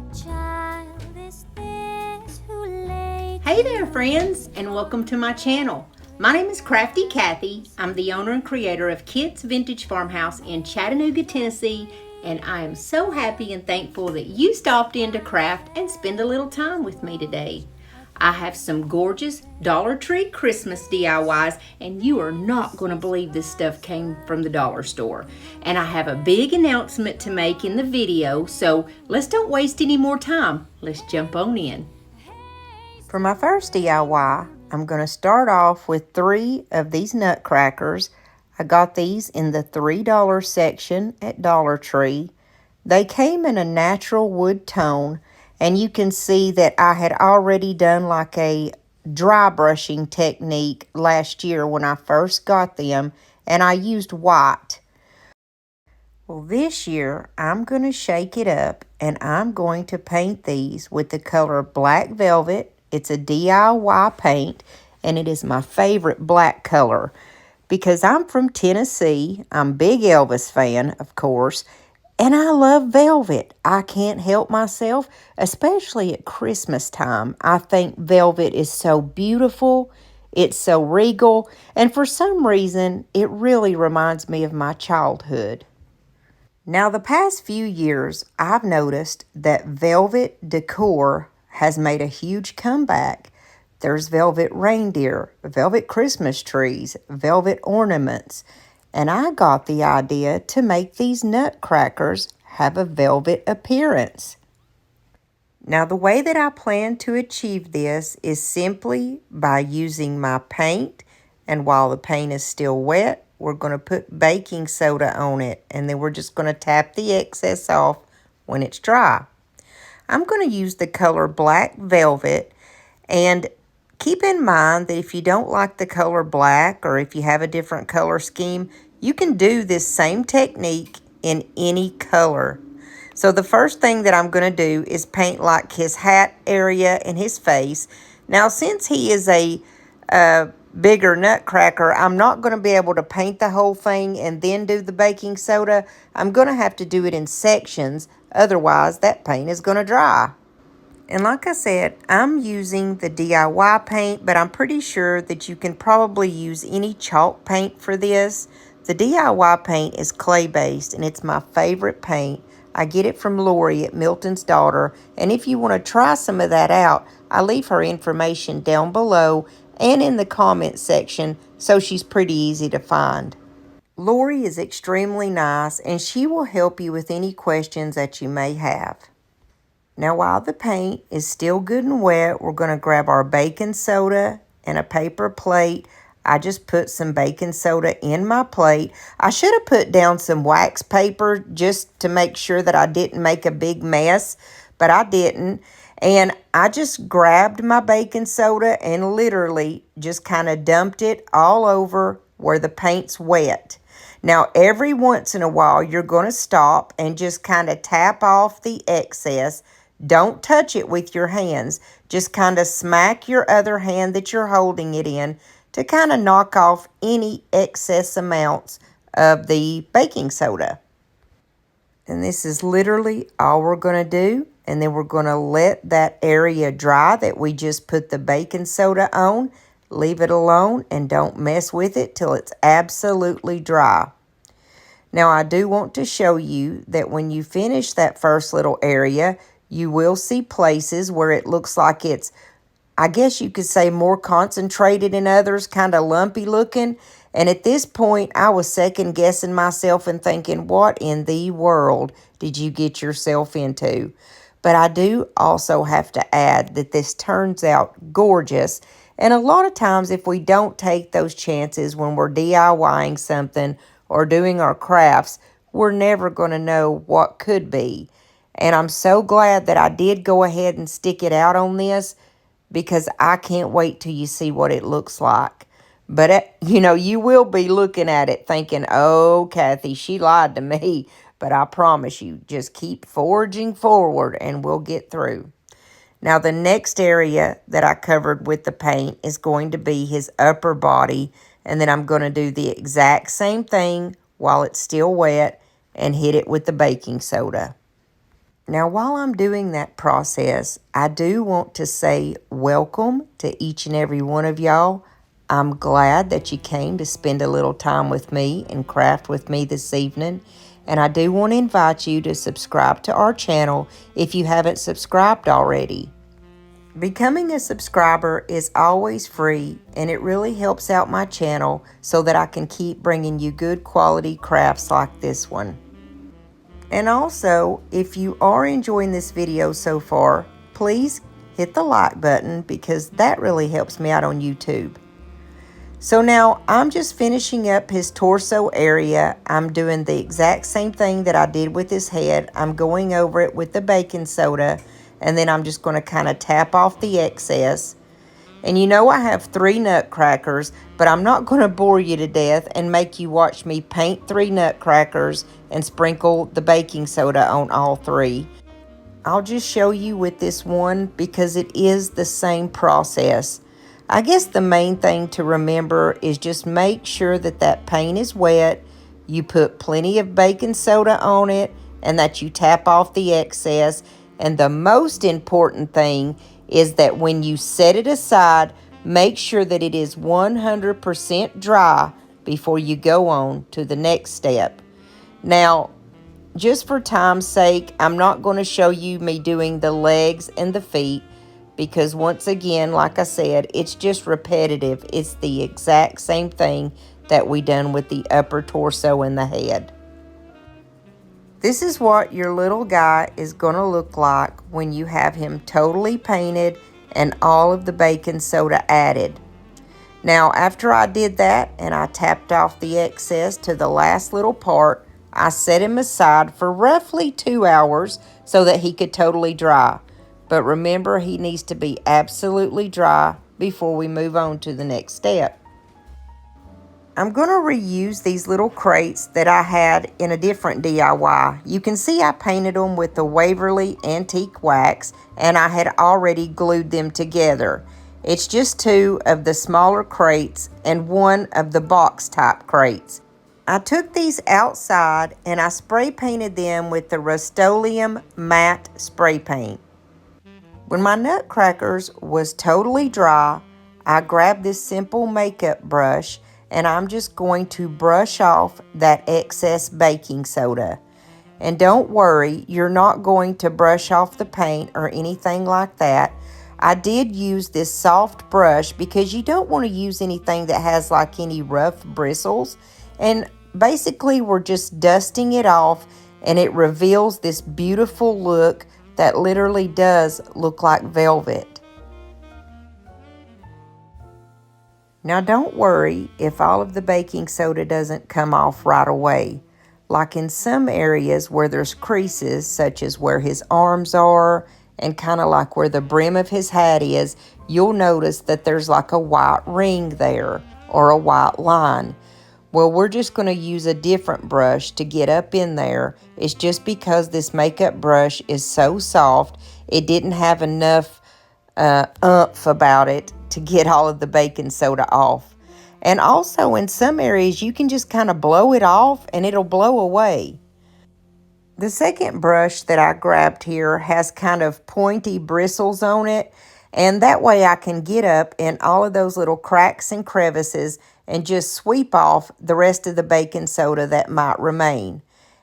What child is this who laid Hey there friends, and welcome to my channel. My name is Crafty Kathy. I'm the owner and creator of Kit's Vintage Farmhouse in Chattanooga, Tennessee, and I am so happy and thankful that you stopped in to craft and spend a little time with me today. I have some gorgeous Dollar Tree Christmas DIYs, and you are not going to believe this stuff came from the dollar store. And I have a big announcement to make in the video, so let's don't waste any more time. Let's jump on in. For my first DIY, I'm going to start off with 3 of these Nutcrackers. I got these in the $3 section at Dollar Tree. They came in a natural wood tone, and you can see that I had already done like a dry brushing technique last year when I first got them, and I used white. Well, this year I'm going to shake it up, and I'm going to paint these with the color Black Velvet. It's a DIY paint, and it is my favorite black color because I'm from Tennessee. I'm a big Elvis fan, of course, and I love velvet. I can't help myself, especially at Christmas time. I think velvet is so beautiful. It's so regal, and for some reason, it really reminds me of my childhood. Now, the past few years, I've noticed that velvet decor has made a huge comeback. There's velvet reindeer, velvet Christmas trees, velvet ornaments, and I got the idea to make these Nutcrackers have a velvet appearance. Now, the way that I plan to achieve this is simply by using my paint, and while the paint is still wet, we're going to put baking soda on it, and then we're just going to tap the excess off when it's dry. I'm going to use the color Black Velvet, and keep in mind that if you don't like the color black, or if you have a different color scheme, you can do this same technique in any color. So the first thing that I'm going to do is paint like his hat area and his face. Now, since he is a bigger Nutcracker, I'm not going to be able to paint the whole thing and then do the baking soda. I'm going to have to do it in sections, otherwise that paint is going to dry. And like I said, I'm using the DIY paint, but I'm pretty sure that you can probably use any chalk paint for this. The DIY paint is clay-based, and it's my favorite paint. I get it from Lori at Milton's Daughter, and if you want to try some of that out, I leave her information down below and in the comment section, so she's pretty easy to find. Lori is extremely nice, and she will help you with any questions that you may have. Now, while the paint is still good and wet, we're going to grab our baking soda and a paper plate. I just put some baking soda in my plate. I should have put down some wax paper just to make sure that I didn't make a big mess, but I didn't. And I just grabbed my baking soda and literally just kind of dumped it all over where the paint's wet. Now, every once in a while, you're going to stop and just kind of tap off the excess. Don't touch it with your hands. Just kind of smack your other hand that you're holding it in to kind of knock off any excess amounts of the baking soda. And this is literally all we're going to do. And then we're going to let that area dry that we just put the baking soda on. Leave it alone and don't mess with it till it's absolutely dry. Now, I do want to show you that when you finish that first little area, you will see places where it looks like it's, I guess you could say, more concentrated in others, kind of lumpy looking. And at this point, I was second guessing myself and thinking, what in the world did you get yourself into? But I do also have to add that this turns out gorgeous. And a lot of times, if we don't take those chances when we're DIYing something or doing our crafts, we're never going to know what could be. And I'm so glad that I did go ahead and stick it out on this, because I can't wait till you see what it looks like. But, you will be looking at it thinking, oh, Kathy, she lied to me. But I promise you, just keep forging forward and we'll get through. Now, the next area that I covered with the paint is going to be his upper body. And then I'm going to do the exact same thing while it's still wet and hit it with the baking soda. Now, while I'm doing that process, I do want to say welcome to each and every one of y'all. I'm glad that you came to spend a little time with me and craft with me this evening. And I do want to invite you to subscribe to our channel if you haven't subscribed already. Becoming a subscriber is always free, and it really helps out my channel so that I can keep bringing you good quality crafts like this one. And also, if you are enjoying this video so far, please hit the like button because that really helps me out on YouTube. So now I'm just finishing up his torso area. I'm doing the exact same thing that I did with his head. I'm going over it with the baking soda, and then I'm just going to kind of tap off the excess. And you know I have 3 nutcrackers, but I'm not going to bore you to death and make you watch me paint 3 nutcrackers and sprinkle the baking soda on all 3. I'll just show you with this one because it is the same process. I guess the main thing to remember is just make sure that that paint is wet, you put plenty of baking soda on it, and that you tap off the excess. And the most important thing is that when you set it aside, make sure that it is 100% dry before you go on to the next step. Now, just for time's sake, I'm not going to show you me doing the legs and the feet because once again, like I said, it's just repetitive. It's the exact same thing that we done with the upper torso and the head. This is what your little guy is going to look like when you have him totally painted and all of the baking soda added. Now, after I did that and I tapped off the excess to the last little part, I set him aside for roughly 2 hours so that he could totally dry. But remember, he needs to be absolutely dry before we move on to the next step. I'm going to reuse these little crates that I had in a different DIY. You can see I painted them with the Waverly Antique Wax, and I had already glued them together. It's just 2 of the smaller crates and 1 of the box type crates. I took these outside and I spray painted them with the Rust-Oleum matte spray paint. When my nutcrackers was totally dry, I grabbed this simple makeup brush and I'm just going to brush off that excess baking soda. And don't worry, you're not going to brush off the paint or anything like that. I did use this soft brush because you don't want to use anything that has like any rough bristles. And basically we're just dusting it off and it reveals this beautiful look that literally does look like velvet. Now don't worry if all of the baking soda doesn't come off right away. Like in some areas where there's creases, such as where his arms are and kind of like where the brim of his hat is, you'll notice that there's like a white ring there or a white line. Well, we're just going to use a different brush to get up in there. It's just because this makeup brush is so soft, it didn't have enough oomph about it to get all of the baking soda off. And also in some areas you can just kind of blow it off and it'll blow away. The second brush that I grabbed here has kind of pointy bristles on it, and that way I can get up in all of those little cracks and crevices and just sweep off the rest of the baking soda that might remain.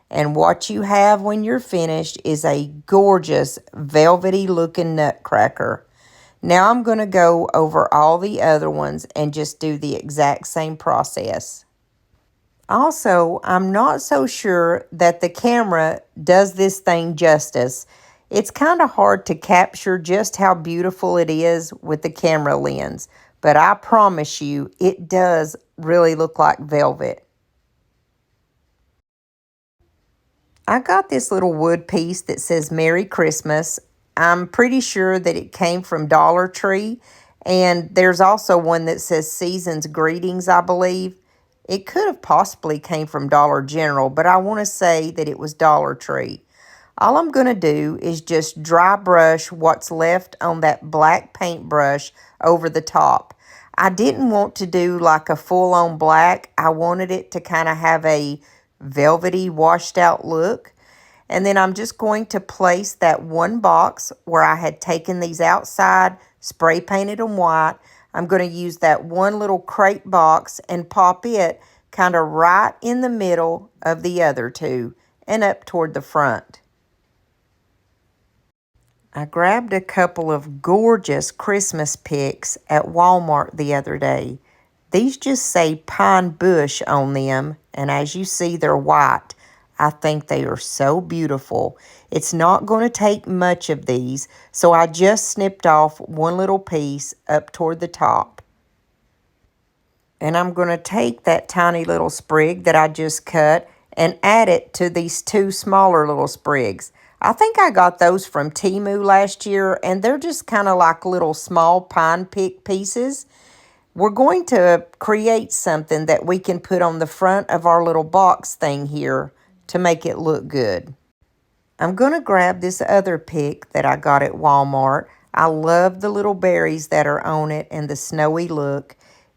And what you have when you're finished is a gorgeous velvety looking nutcracker. Now I'm going to go over all the other ones and just do the exact same process. Also, I'm not so sure that the camera does this thing justice. It's kind of hard to capture just how beautiful it is with the camera lens, but I promise you it does really look like velvet. I got this little wood piece that says Merry Christmas. I'm pretty sure that it came from Dollar Tree, and there's also one that says Season's Greetings, I believe. It could have possibly came from Dollar General, but I want to say that it was Dollar Tree. All I'm going to do is just dry brush what's left on that black paintbrush over the top. I didn't want to do like a full-on black. I wanted it to kind of have a velvety, washed out look. And then I'm just going to place that one box where I had taken these outside, spray painted them white. I'm going to use that one little crate box and pop it kind of right in the middle of the other two and up toward the front. I grabbed a couple of gorgeous Christmas picks at Walmart the other day. These just say pine bush on them, and as you see, they're white. I think they are so beautiful. It's not going to take much of these, so I just snipped off one little piece up toward the top. And I'm going to take that tiny little sprig that I just cut and add it to these two smaller little sprigs. I think I got those from Temu last year, and they're just kind of like little small pine pick pieces. We're going to create something that we can put on the front of our little box thing here to make it look good. I'm going to grab this other pick that I got at Walmart. I love the little berries that are on it and the snowy look.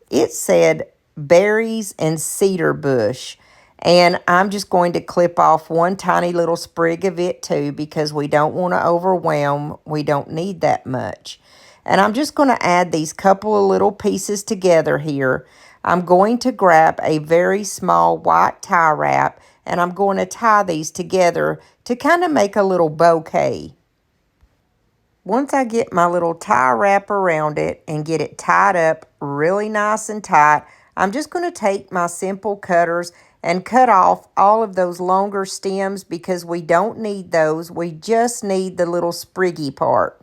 It said berries and cedar bush. And I'm just going to clip off one tiny little sprig of it too because we don't want to overwhelm. We don't need that much. And I'm just going to add these couple of little pieces together here. I'm going to grab a very small white tie wrap and I'm going to tie these together to kind of make a little bouquet. Once I get my little tie wrap around it and get it tied up really nice and tight, I'm just going to take my simple cutters and cut off all of those longer stems because we don't need those. We just need the little spriggy part.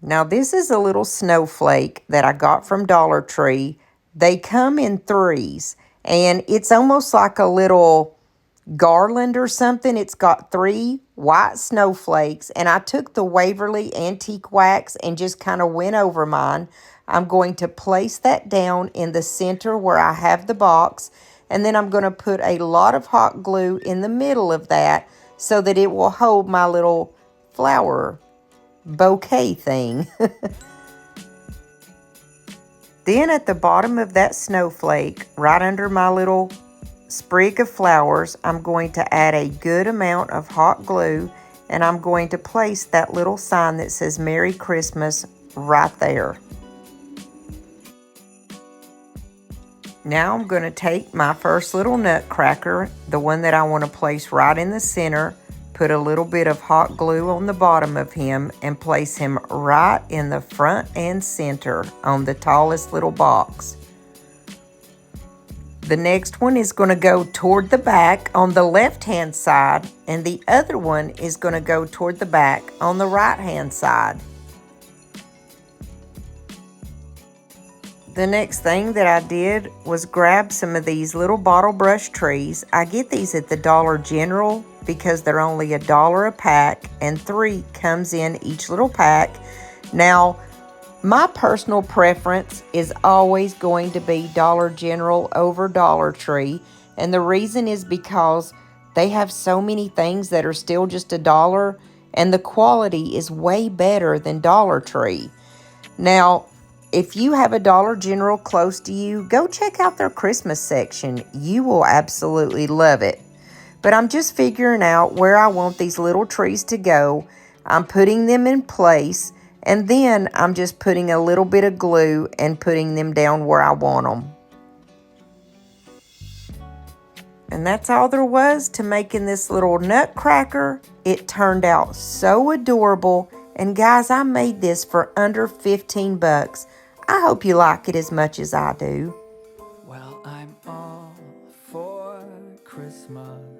Now this is a little snowflake that I got from Dollar Tree. They come in threes and it's almost like a little garland or something. It's got 3 white snowflakes and I took the Waverly antique wax and just kind of went over mine. I'm going to place that down in the center where I have the box, and then I'm going to put a lot of hot glue in the middle of that so that it will hold my little flower bouquet thing. Then at the bottom of that snowflake, right under my little sprig of flowers, I'm going to add a good amount of hot glue and I'm going to place that little sign that says Merry Christmas right there. Now I'm going to take my first little nutcracker, the one that I want to place right in the center, put a little bit of hot glue on the bottom of him and place him right in the front and center on the tallest little box. The next one is going to go toward the back on the left-hand side, and the other one is going to go toward the back on the right-hand side. The next thing that I did was grab some of these little bottle brush trees. I get these at the Dollar General because they're only $1 a pack, and 3 comes in each little pack. Now, my personal preference is always going to be Dollar General over Dollar Tree, and the reason is because they have so many things that are still just $1, and the quality is way better than Dollar Tree. Now, if you have a Dollar General close to you, go check out their Christmas section. You will absolutely love it. But I'm just figuring out where I want these little trees to go. I'm putting them in place. And then I'm just putting a little bit of glue and putting them down where I want them. And that's all there was to making this little nutcracker. It turned out so adorable. And guys, I made this for under 15 bucks. I hope you like it as much as I do. Well, I'm all for Christmas.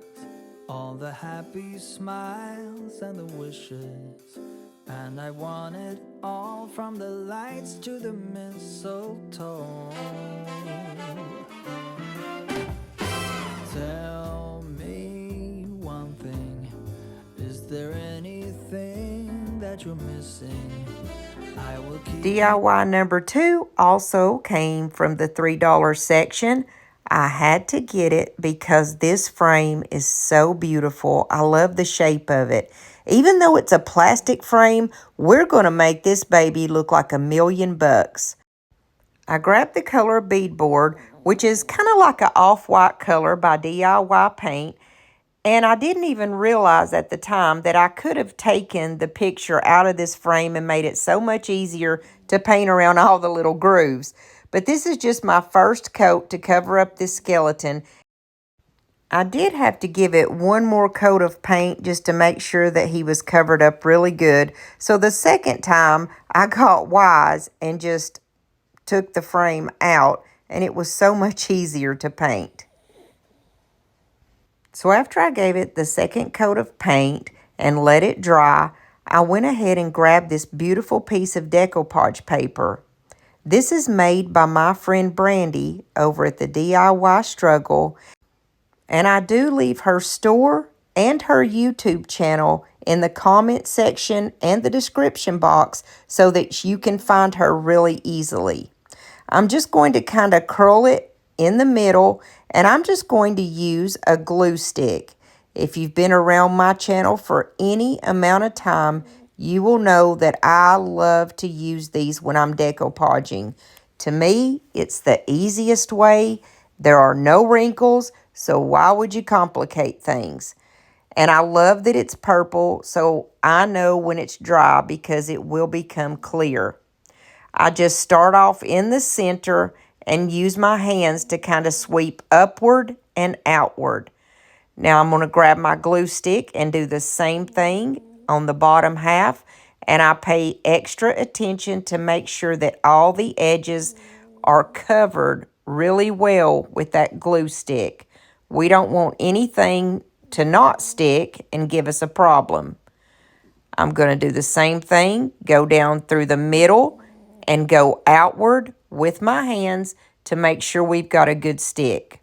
All the happy smiles and the wishes. And I want it all, from the lights to the mistletoe. Tell me one thing, is there anything that you're missing? I will keep DIY number 2 also came from the $3 section. I had to get it because this frame is so beautiful. I love the shape of it. Even though it's a plastic frame, we're going to make this baby look like $1,000,000. I grabbed the color beadboard, which is kind of like an off-white color by DIY Paint. And I didn't even realize at the time that I could have taken the picture out of this frame and made it so much easier to paint around all the little grooves. But this is just my first coat to cover up this skeleton. I did have to give it one more coat of paint just to make sure that he was covered up really good. So the second time I got wise and just took the frame out, and it was so much easier to paint. So after I gave it the second coat of paint and let it dry, I went ahead and grabbed this beautiful piece of decoupage paper. This is made by my friend Brandy over at the DIY Struggle, and I do leave her store and her YouTube channel in the comment section and the description box so that you can find her really easily. I'm just going to kind of curl it in the middle, and I'm just going to use a glue stick. If you've been around my channel for any amount of time, you will know that I love to use these when I'm decoupaging. To me, it's the easiest way. There are no wrinkles, so why would you complicate things? And I love that it's purple, so I know when it's dry because it will become clear. I just start off in the center and use my hands to kind of sweep upward and outward. Now I'm going to grab my glue stick and do the same thing on the bottom half, and I pay extra attention to make sure that all the edges are covered really well with that glue stick. We don't want anything to not stick and give us a problem. I'm going to do the same thing, go down through the middle and go outward with my hands to make sure we've got a good stick.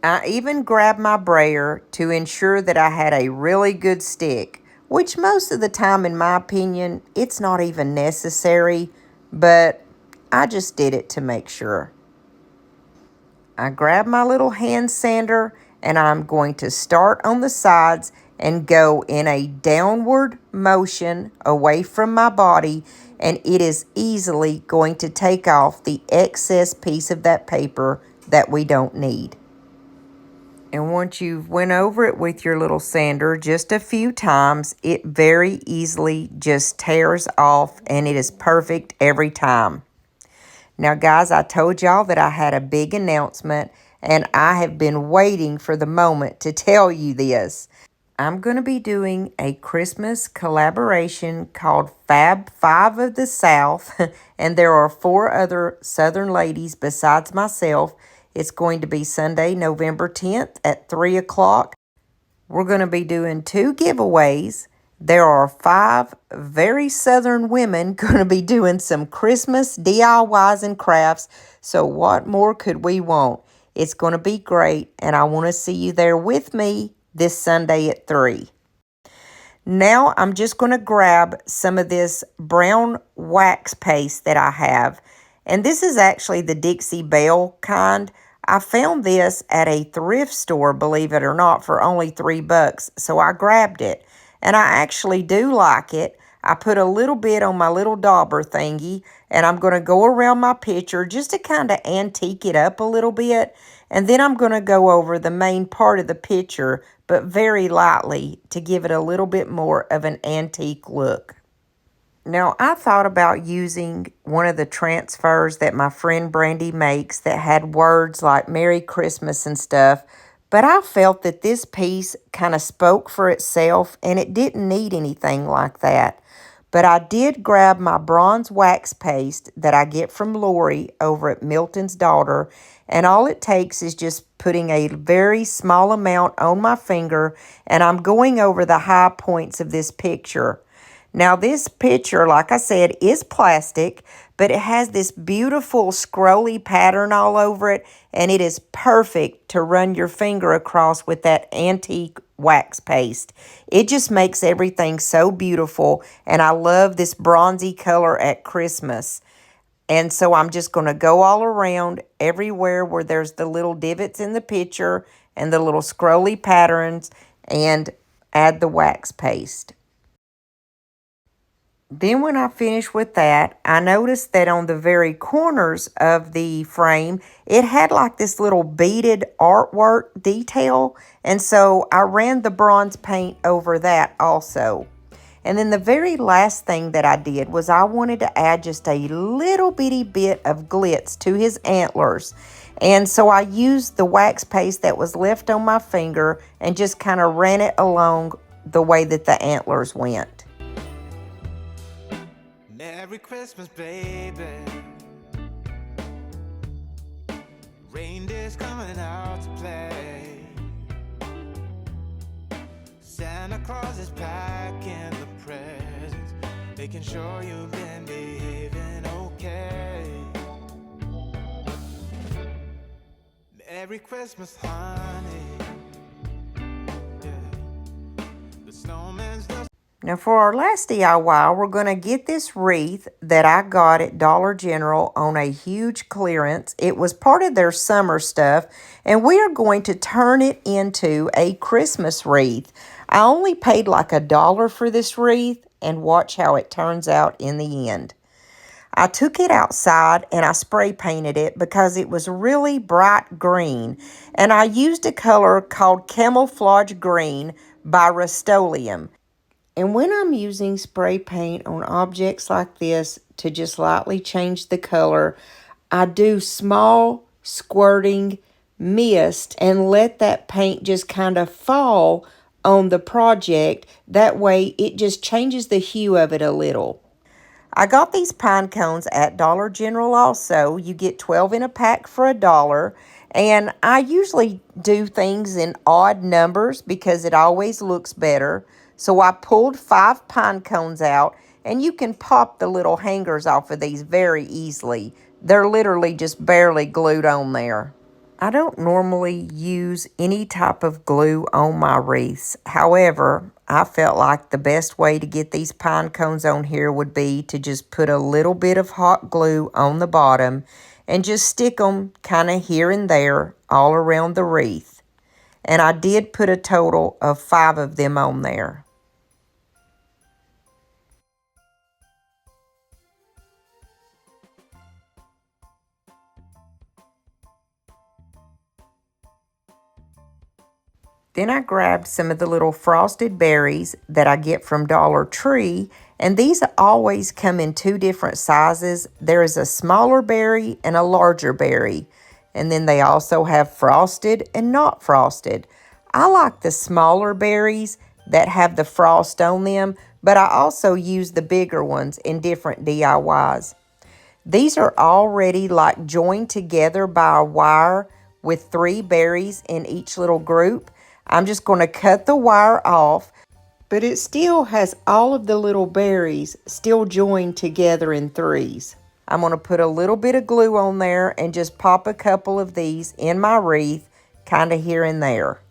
I even grabbed my brayer to ensure that I had a really good stick, which most of the time, in my opinion, it's not even necessary, but I just did it to make sure. I grab my little hand sander and I'm going to start on the sides and go in a downward motion away from my body, and it is easily going to take off the excess piece of that paper that we don't need. And once you've went over it with your little sander just a few times, it very easily just tears off, and it is perfect every time. Now, guys, I told y'all that I had a big announcement, and I have been waiting for the moment to tell you this. I'm going to be doing a Christmas collaboration called Fab Five of the South, and there are 4 other Southern ladies besides myself. It's going to be Sunday, November 10th at 3 o'clock. We're going to be doing 2 giveaways. There are 5 very Southern women going to be doing some Christmas DIYs and crafts. So what more could we want? It's going to be great, and I want to see you there with me this Sunday at 3. Now I'm just going to grab some of this brown wax paste that I have. And this is actually the Dixie Belle kind. I found this at a thrift store, believe it or not, for only $3. So I grabbed it. And I actually do like it. I put a little bit on my little dauber thingy, and I'm going to go around my picture just to kind of antique it up a little bit. And then I'm going to go over the main part of the picture, but very lightly to give it a little bit more of an antique look. Now, I thought about using one of the transfers that my friend Brandy makes that had words like Merry Christmas and stuff, but I felt that this piece kind of spoke for itself and it didn't need anything like that. But I did grab my bronze wax paste that I get from Lori over at Milton's Daughter, and all it takes is just putting a very small amount on my finger, and I'm going over the high points of this picture. Now, this picture, like I said, is plastic, but it has this beautiful scrolly pattern all over it, and it is perfect to run your finger across with that antique wax paste. It just makes everything so beautiful, and I love this bronzy color at Christmas. And so I'm just going to go all around everywhere where there's the little divots in the picture and the little scrolly patterns and add the wax paste. Then when I finished with that, I noticed that on the very corners of the frame, it had like this little beaded artwork detail. And so I ran the bronze paint over that also. And then the very last thing that I did was I wanted to add just a little bitty bit of glitz to his antlers. And so I used the wax paste that was left on my finger and just kind of ran it along the way that the antlers went. Merry Christmas, baby. Reindeer's coming out to play. Santa Claus is packing the presents, making sure you've been behaving okay. Merry Christmas, honey. Yeah. The snowman's just Now for our last DIY, we're going to get this wreath that I got at Dollar General on a huge clearance. It was part of their summer stuff, and we are going to turn it into a Christmas wreath. I only paid like $1 for this wreath, and watch how it turns out in the end. I took it outside and I spray painted it because it was really bright green, and I used a color called Camouflage Green by Rust-Oleum. And when I'm using spray paint on objects like this to just lightly change the color, I do small squirting mist and let that paint just kind of fall on the project. That way it just changes the hue of it a little. I got these pine cones at Dollar General also. You get 12 in a pack for $1. And I usually do things in odd numbers because it always looks better. So I pulled 5 pine cones out, and you can pop the little hangers off of these very easily. They're literally just barely glued on there. I don't normally use any type of glue on my wreaths. However, I felt like the best way to get these pine cones on here would be to just put a little bit of hot glue on the bottom and just stick them kind of here and there all around the wreath. And I did put a total of 5 of them on there. Then I grabbed some of the little frosted berries that I get from Dollar Tree, and these always come in 2 different sizes. There is a smaller berry and a larger berry, and then they also have frosted and not frosted. I like the smaller berries that have the frost on them, but I also use the bigger ones in different DIYs. These are already like joined together by a wire with 3 berries in each little group. I'm just going to cut the wire off, but it still has all of the little berries still joined together in 3s. I'm going to put a little bit of glue on there and just pop a couple of these in my wreath, kind of here and there.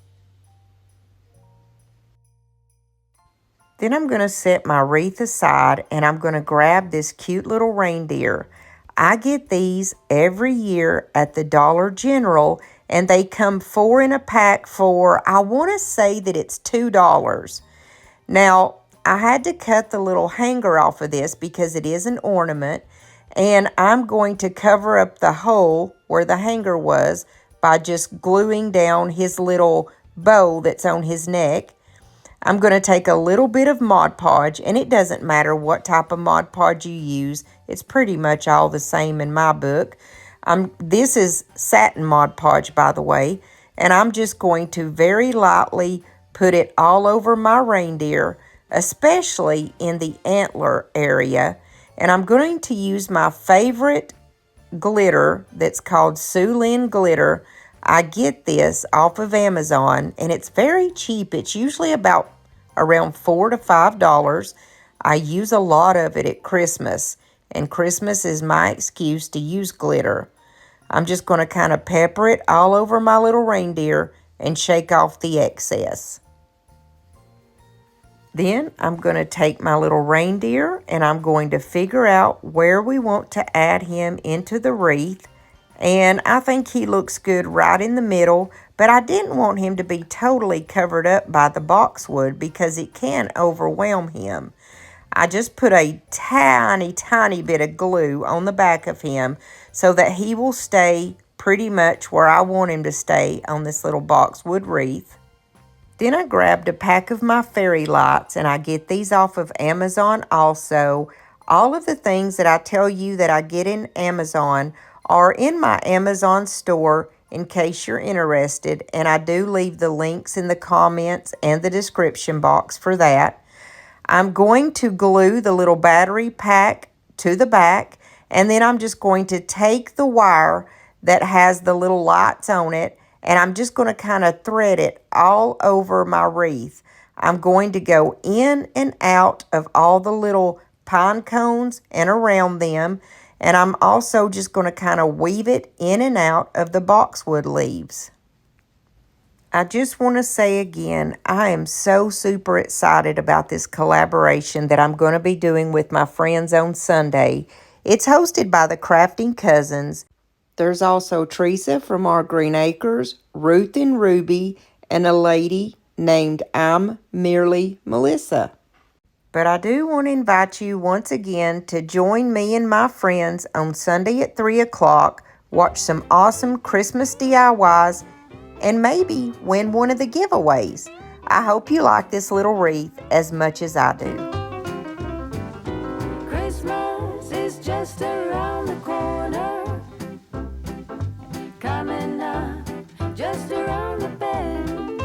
Then I'm going to set my wreath aside, and I'm going to grab this cute little reindeer. I get these every year at the Dollar General, and they come 4 in a pack for, I want to say that it's $2. Now, I had to cut the little hanger off of this because it is an ornament, and I'm going to cover up the hole where the hanger was by just gluing down his little bow that's on his neck. I'm going to take a little bit of Mod Podge, and it doesn't matter what type of Mod Podge you use. It's pretty much all the same in my book. This is satin Mod Podge, by the way, and I'm just going to very lightly put it all over my reindeer, especially in the antler area. And I'm going to use my favorite glitter that's called Sulin glitter. I get this off of Amazon, and it's very cheap. It's usually about around $4 to $5. I use a lot of it at Christmas, and Christmas is my excuse to use glitter. I'm just going to kind of pepper it all over my little reindeer and shake off the excess. Then I'm going to take my little reindeer, and I'm going to figure out where we want to add him into the wreath. And I think he looks good right in the middle, but I didn't want him to be totally covered up by the boxwood because it can overwhelm him. I just put a tiny bit of glue on the back of him so that he will stay pretty much where I want him to stay on this little boxwood wreath. Then I grabbed a pack of my fairy lights, and I get these off of Amazon also. All of the things that I tell you that I get in Amazon are in my Amazon store in case you're interested, and I do leave the links in the comments and the description box for that. I'm going to glue the little battery pack to the back, and then I'm just going to take the wire that has the little lights on it, and I'm just going to kind of thread it all over my wreath. I'm going to go in and out of all the little pine cones and around them, and I'm also just going to kind of weave it in and out of the boxwood leaves. I just want to say again, I am so super excited about this collaboration that I'm going to be doing with my friends on Sunday. It's hosted by the Crafting Cousins. There's also Teresa from Our Green Acres, Ruth and Ruby, and a lady named I'm Merely Melissa. But I do want to invite you once again to join me and my friends on Sunday at 3 o'clock, watch some awesome Christmas DIYs, and maybe win one of the giveaways. I hope you like this little wreath as much as I do. Christmas is just around the corner, coming up just around the bend.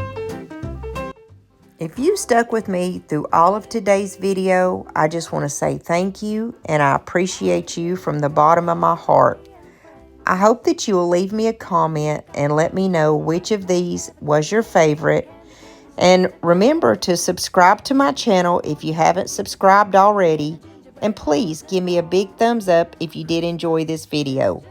If you stuck with me through all of today's video, I just want to say thank you, and I appreciate you from the bottom of my heart. I hope that you will leave me a comment and let me know which of these was your favorite. And remember to subscribe to my channel if you haven't subscribed already. And please give me a big thumbs up if you did enjoy this video.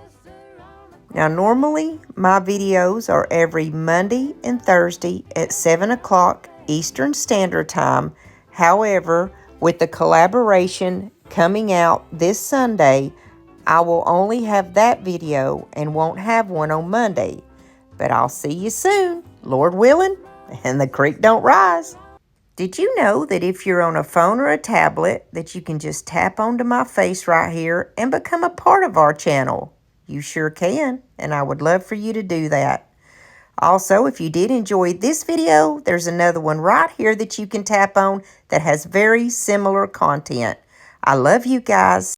Now normally my videos are every Monday and Thursday at 7 o'clock Eastern Standard Time. However, with the collaboration coming out this Sunday, I will only have that video and won't have one on Monday. But I'll see you soon, Lord willing, and the creek don't rise. Did you know that if you're on a phone or a tablet that you can just tap onto my face right here and become a part of our channel? You sure can, and I would love for you to do that. Also, if you did enjoy this video, there's another one right here that you can tap on that has very similar content. I love you guys.